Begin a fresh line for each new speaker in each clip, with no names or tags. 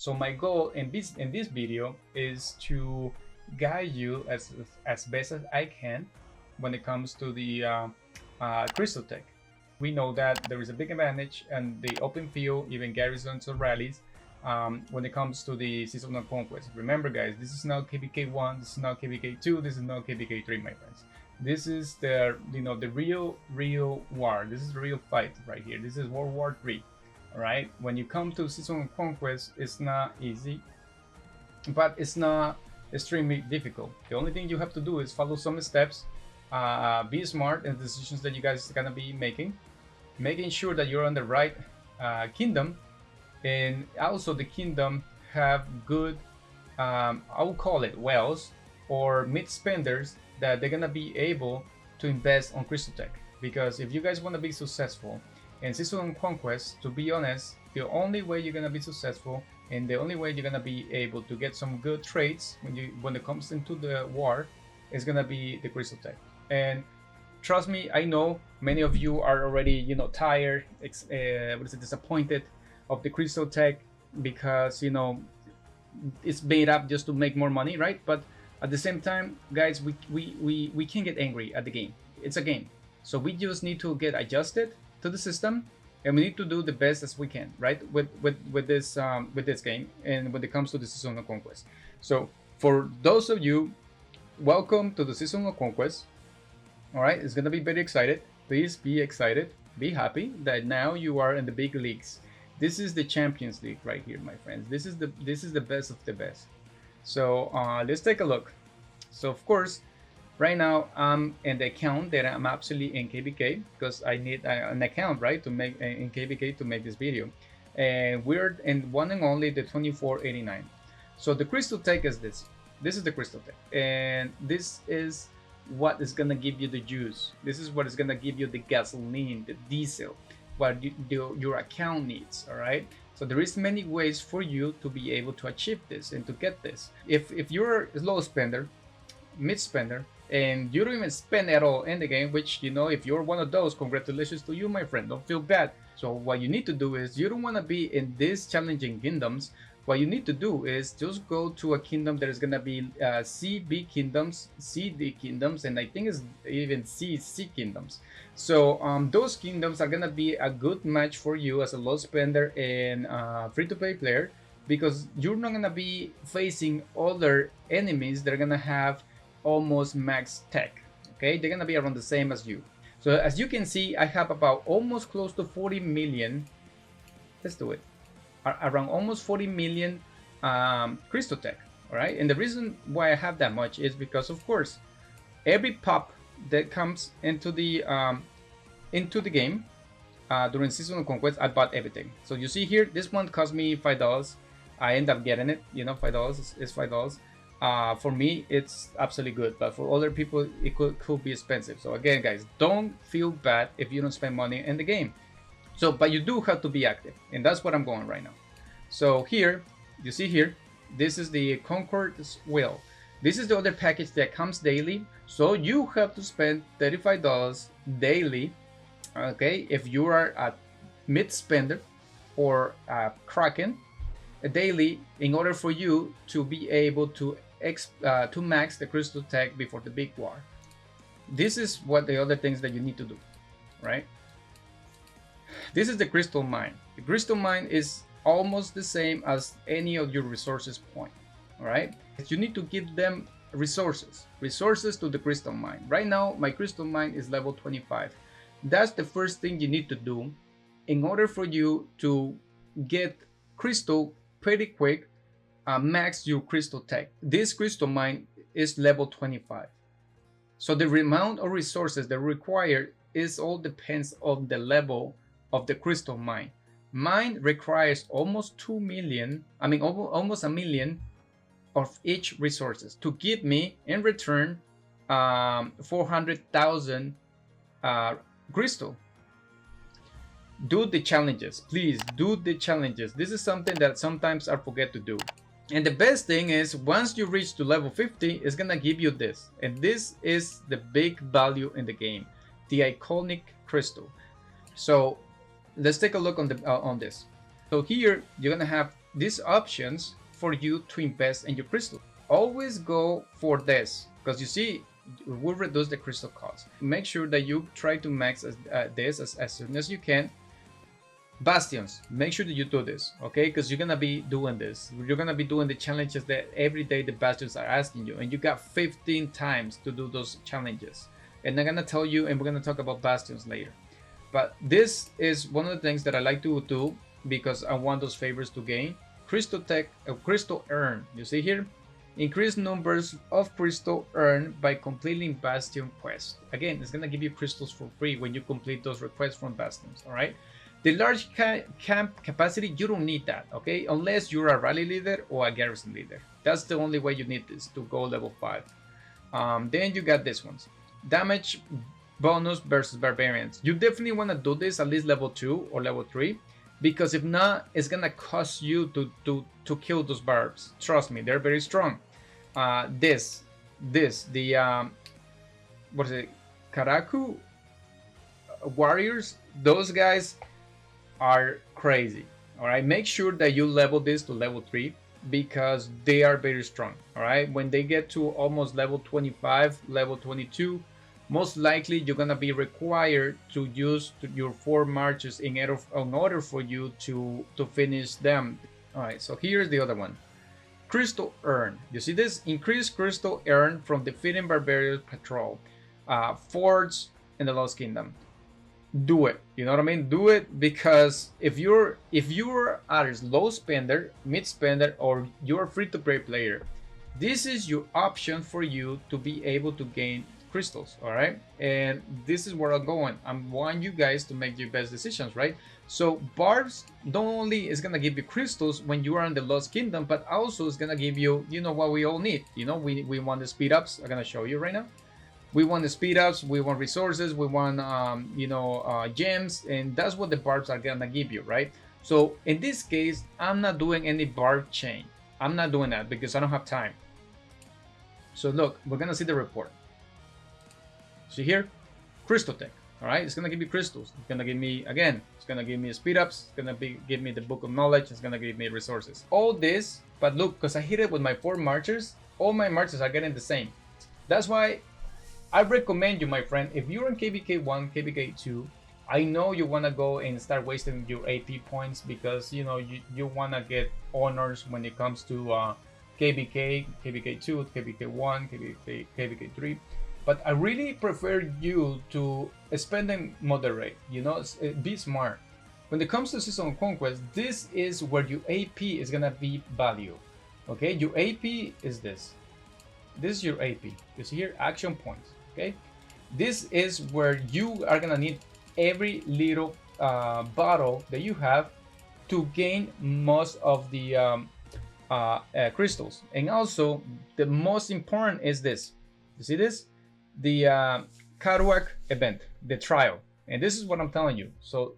So my goal in this video is to guide you as best as I can when it comes to the crystal tech. We know that there is a big advantage in the open field, even garrisons or rallies, when it comes to the seasonal conquest. Remember, guys, this is not KVK 1, this is not KVK 2, this is not KVK 3, my friends. This is the the real war. This is the real fight right here. This is World War 3. All right. When you come to seasonal conquest, it's not easy, but it's not extremely difficult. The only thing you have to do is follow some steps, be smart in the decisions that you guys are gonna be making sure that you're on the right kingdom, and also the kingdom have good, I will call it wells or mid spenders that they're gonna be able to invest on crystal tech. Because if you guys want to be successful in seasonal conquest, to be honest, the only way you're gonna be successful and the only way you're gonna be able to get some good trades when it comes into the war is gonna be the crystal tech. And trust me, I know many of you are already tired, disappointed of the crystal tech, because it's made up just to make more money, right? But at the same time, guys, we can get angry at the game. It's a game, so we just need to get adjusted to the system, and we need to do the best as we can, right? With this game, and when it comes to the seasonal conquest. So for those of you, welcome to the seasonal conquest. All right, it's gonna be very excited. Please be excited, be happy that now you are in the big leagues. This is the Champions League right here, my friends. This is the best of the best. So let's take a look. So of course, right now I'm in the account that I'm actually in KVK, because I need an account, right, to make in KVK to make this video. And we're in one and only the 2489. So the crystal tech is this. This is the crystal tech, and this is what is gonna give you the juice. This is what is gonna give you the gasoline, the diesel, what your account needs. All right. So there is many ways for you to be able to achieve this and to get this. If you're a low spender, mid spender, and you don't even spend at all in the game, which if you're one of those, congratulations to you, my friend. Don't feel bad. So what you need to do is, you don't want to be in these challenging kingdoms. What you need to do is just go to a kingdom that is gonna be CB kingdoms, CD kingdoms, and I think it's even CC kingdoms. So those kingdoms are gonna be a good match for you as a low spender and free-to-play player, because you're not gonna be facing other enemies that are gonna have almost max tech. Okay, they're gonna be around the same as you. So as you can see, I have about almost close to 40 million. Let's do it. Around almost 40 million crystal tech. All right, and the reason why I have that much is because, of course, every pop that comes into the game during seasonal conquest, I bought everything. So you see here, this one cost me $5. I end up getting it. $5 is $5. For me, it's absolutely good, but for other people, it could be expensive. So again, guys, don't feel bad if you don't spend money in the game. So, but you do have to be active, and that's what I'm going right now. So here, you see here, this is the Concord's Will. This is the other package that comes daily. So you have to spend $35 daily, okay, if you are a mid spender or a Kraken daily, in order for you to be able to max the crystal tech before the big war. This is what the other things that you need to do, right? This is the crystal mine. The crystal mine is almost the same as any of your resources point. All right, you need to give them resources to the crystal mine. Right now my crystal mine is level 25. That's the first thing you need to do in order for you to get crystal pretty quick. Max your crystal tech. This crystal mine is level 25. So the amount of resources that required is all depends on the level of the crystal mine. Mine requires almost 2 million, almost a million of each resources to give me in return 400,000 crystal. Do the challenges, please do the challenges. This is something that sometimes I forget to do. And the best thing is, once you reach to level 50, it's gonna give you this, and this is the big value in the game, the iconic crystal. So let's take a look on this. So here you're gonna have these options for you to invest in your crystal. Always go for this, because you see, it will reduce the crystal cost. Make sure that you try to max this as soon as you can. Bastions, make sure that you do this, okay? Because you're gonna be doing this. You're gonna be doing the challenges that every day the bastions are asking you, and you got 15 times to do those challenges. And I'm gonna tell you, and we're gonna talk about bastions later. But this is one of the things that I like to do because I want those favors to gain. Crystal Tech, Crystal Earn. You see here? Increase numbers of crystal earned by completing bastion quests. Again, it's gonna give you crystals for free when you complete those requests from bastions, all right? The large camp capacity, you don't need that, okay? Unless you're a rally leader or a garrison leader. That's the only way you need this to go level 5. Then you got this ones. Damage bonus versus barbarians. You definitely want to do this at least level 2 or level 3, because if not, it's gonna cost you to kill those barbs. Trust me, they're very strong. The what is it, Karaku warriors, those guys are crazy. All right, make sure that you level this to level 3 because they are very strong. All right, when they get to almost level 25, level 22, most likely you're gonna be required to use your 4 marches in order for you to finish them. All right, so here's the other one. Crystal Earn. You see this? Increase crystal earn from defeating barbarian patrol, forts in the Lost Kingdom. Do it. You know what I mean? Do it, because if you're a low spender, mid spender, or you're a free-to-play player, this is your option for you to be able to gain crystals. All right, and this is where I'm going. I want you guys to make your best decisions, right? So barbs not only is gonna give you crystals when you are in the Lost Kingdom, but also is gonna give you, you know, what we all need. You know, we want the speed ups. I'm gonna show you right now. We want the speed ups, we want resources, we want gems, and that's what the barbs are gonna give you, right? So in this case, I'm not doing any barb chain. I'm not doing that because I don't have time. So look, we're gonna see the report. See here, Crystal Tech. All right, it's gonna give me crystals. It's gonna give me, again, it's gonna give me speed ups. It's gonna give me the book of knowledge. It's gonna give me resources. All this, but look, because I hit it with my 4 marchers, all my marchers are getting the same. That's why I recommend you, my friend, if you're in KVK 1, KVK 2, I know you wanna go and start wasting your AP points because you know you wanna get honors when it comes to KVK, KVK 2, KVK 1, KVK 3. But I really prefer you to spend them moderate, you know, be smart. When it comes to Season of Conquest, this is where your AP is gonna be value. Okay, your AP is this. This is your AP. You see here, action points. Okay, this is where you are gonna need every little bottle that you have to gain most of the crystals. And also, the most important is this. You see this? The Karuak event, the trial, and this is what I'm telling you. So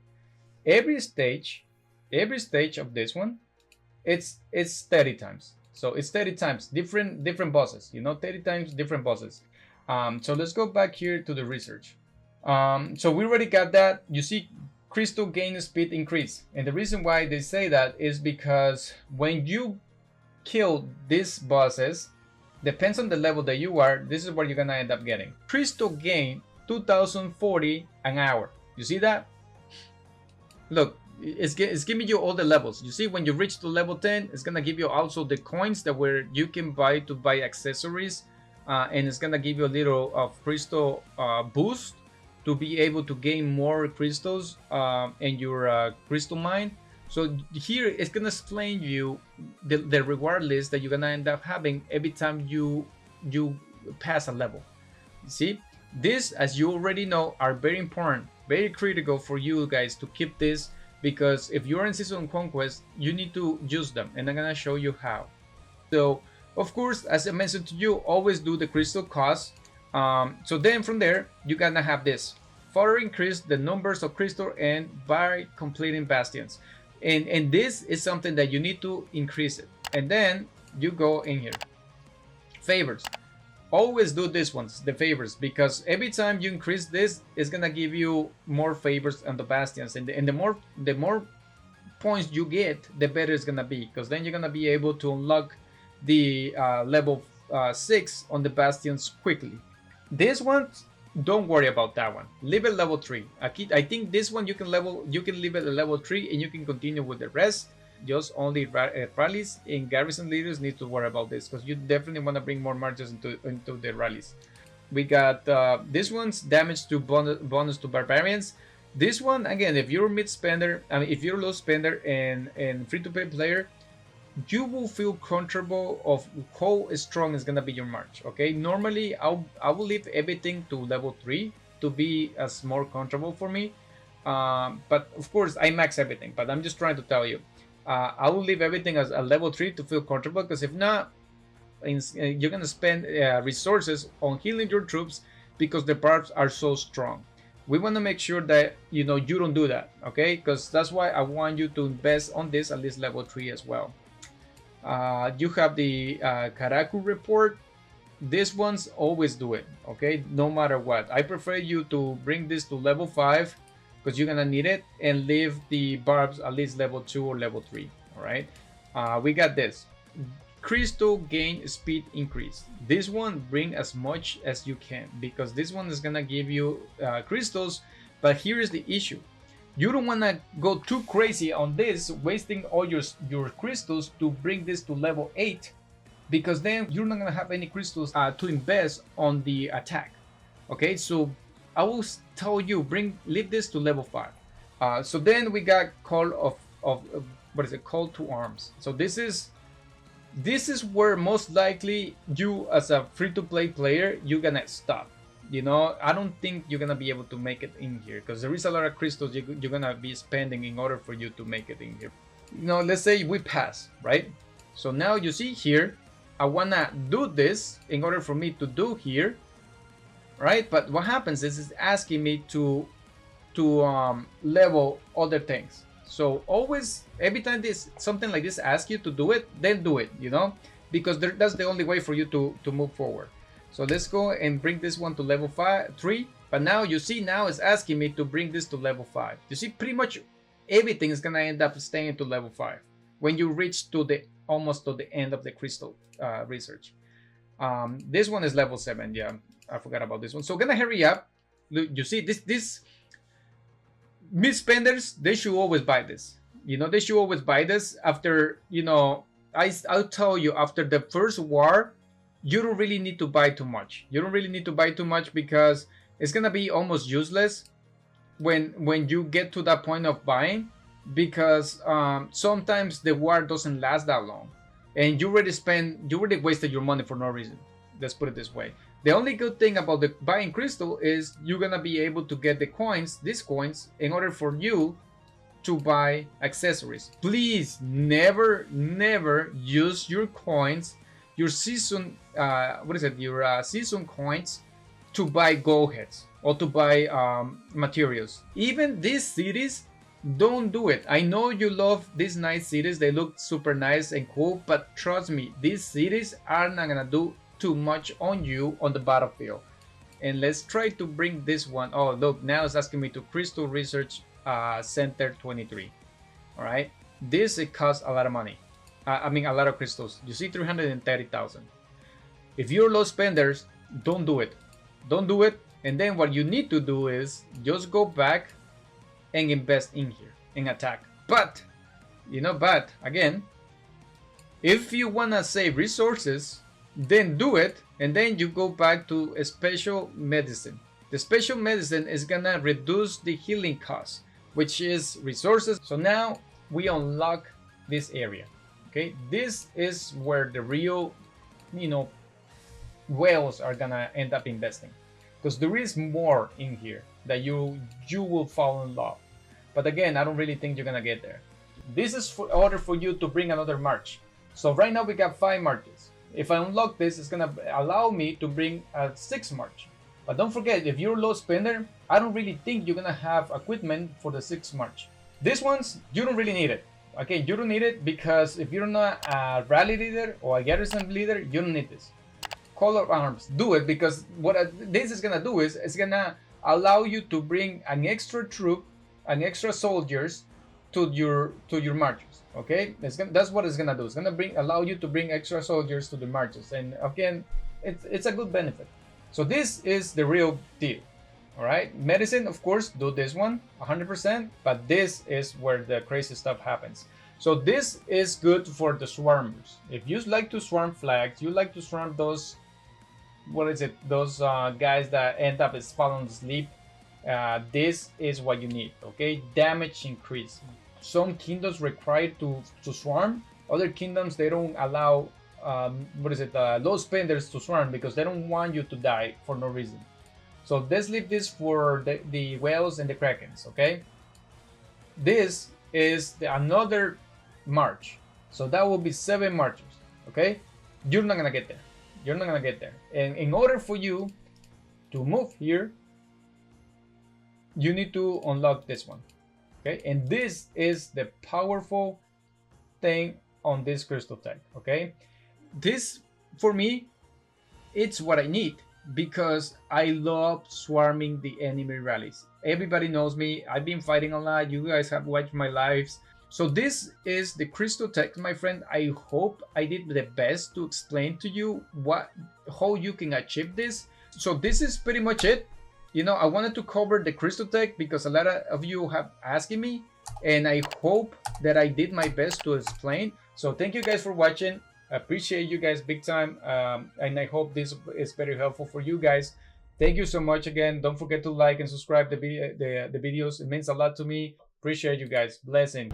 every stage of this one, it's 30 times. So it's 30 times different bosses. You know, 30 times different bosses. So let's go back here to the research. So we already got that. You see, crystal gain speed increase, and the reason why they say that is because when you kill these bosses, depends on the level that you are, this is what you're gonna end up getting. Crystal gain 2040 an hour. You see that? Look, it's giving you all the levels. You see, when you reach to level 10, it's gonna give you also the coins that where you can buy to buy accessories, and it's gonna give you a little crystal boost to be able to gain more crystals in your crystal mine. So here it's gonna explain you the reward list that you're gonna end up having every time you pass a level. See, this, as you already know, are very important, very critical for you guys to keep this, because if you're in Season of Conquest, you need to use them, and I'm gonna show you how. So of course, as I mentioned to you, always do the crystal cost. So then from there, you're gonna have this. Further increase the numbers of crystal and by completing bastions. And this is something that you need to increase it. And then you go in here. Favors. Always do these ones, the favors, because every time you increase this, it's gonna give you more favors on the bastions. And the more points you get, the better it's gonna be, because then you're gonna be able to unlock the level 6 on the bastions quickly. This one, don't worry about that one. Leave it level 3. I think this one you can leave it at level 3 and you can continue with the rest. Just only rallies and garrison leaders need to worry about this, because you definitely want to bring more marches into the rallies. We got this one's damage to bonus to barbarians. This one, again, if you're mid spender, I mean, if you're low spender and free to play player, you will feel comfortable of how strong is gonna be your march. Okay, normally I will leave everything to level 3 to be as more comfortable for me. But of course I max everything. But I'm just trying to tell you, I will leave everything as a level 3 to feel comfortable, because if not, you're gonna spend resources on healing your troops because the barbs are so strong. We want to make sure that you don't do that, okay? Because that's why I want you to invest on this at least level 3 as well. You have the Karaku report. These ones always do it, okay? No matter what. I prefer you to bring this to level 5 because you're gonna need it, and leave the barbs at least level 2 or level 3. All right. We got this. Crystal gain speed increase. This one, bring as much as you can, because this one is gonna give you crystals. But here is the issue: you don't want to go too crazy on this, wasting all your crystals to bring this to level 8, because then you're not gonna have any crystals to invest on the attack. Okay, so I will tell you, leave this to level 5. So then we got call of what is it? Call to arms. So this is where most likely you, as a free-to-play player, you're gonna stop. I don't think you're gonna be able to make it in here, because there is a lot of crystals you're gonna be spending in order for you to make it in here. Let's say we pass, right? So now you see here, I wanna do this in order for me to do here, right? But what happens is it's asking me to level other things. So always, every time something like this asks you to do it, then do it, because that's the only way for you to move forward. So let's go and bring this one to level 3. But now you see, now it's asking me to bring this to level 5. You see, pretty much everything is gonna end up staying to level 5 when you reach almost to the end of the crystal research. This one is level 7. Yeah, I forgot about this one. So gonna hurry up. Look, you see this mid spenders, they should always buy this. They should always buy this after, I'll tell you, after the first war, you don't really need to buy too much. You don't really need to buy too much, because it's gonna be almost useless when you get to that point of buying, because sometimes the war doesn't last that long, and you already wasted your money for no reason. Let's put it this way. The only good thing about the buying crystal is you're gonna be able to get these coins, in order for you to buy accessories. Please never use your coins, your season season coins, to buy gold heads or to buy materials. Even these cities, don't do it. I know you love these nice cities, they look super nice and cool, but trust me, these cities are not gonna do too much on you on the battlefield. And let's try to bring this one. Oh, look, now it's asking me to Crystal Research Center 23. All right, it costs a lot of money. I mean, a lot of crystals. You see, 330,000. If you're low spenders, don't do it. Don't do it. And then what you need to do is just go back and invest in here and attack. But again, if you wanna save resources, then do it, and then you go back to a special medicine. The special medicine is gonna reduce the healing cost, which is resources. So now we unlock this area. Okay, this is where the real whales are gonna end up investing, because there is more in here that you will fall in love. But again, I don't really think you're gonna get there. This is in order for you to bring another march. So right now we got 5 marches. If I unlock this, it's gonna allow me to bring a 6th march. But don't forget, if you're a low spender, I don't really think you're gonna have equipment for the 6th march. These ones, you don't really need it. Okay, you don't need it, because if you're not a rally leader or a garrison leader, you don't need this. Call of arms, do it, because what this is gonna do is it's gonna allow you to bring an extra troop, an extra soldiers to your marches. Okay, that's what it's gonna do. It's gonna allow you to bring extra soldiers to the marches, and again, it's a good benefit. So this is the real deal. All right, medicine, of course, do this one 100%, but this is where the crazy stuff happens. So this is good for the swarmers. If you like to swarm flags, you like to swarm those, what is it, those guys that end up falling asleep, this is what you need. Okay, damage increase. Some kingdoms require to swarm. Other kingdoms, they don't allow low spenders to swarm because they don't want you to die for no reason. So let's leave this for the whales and the krakens. Okay, this is another march, so that will be 7 marches. Okay, you're not gonna get there. You're not gonna get there. And in order for you to move here, you need to unlock this one. Okay, and this is the powerful thing on this crystal tech. Okay, this for me, it's what I need because I love swarming the enemy rallies. Everybody knows me. I've been fighting a lot. You guys have watched my lives. So this is the crystal tech, my friend. I hope I did the best to explain to you how you can achieve this. So this is pretty much it. You know, I wanted to cover the crystal tech because a lot of you have asking me, and I hope that I did my best to explain. So thank you guys for watching. I appreciate you guys big time, and I hope this is very helpful for you guys. Thank you so much again. Don't forget to like and subscribe the videos. It means a lot to me. Appreciate you guys. Blessing.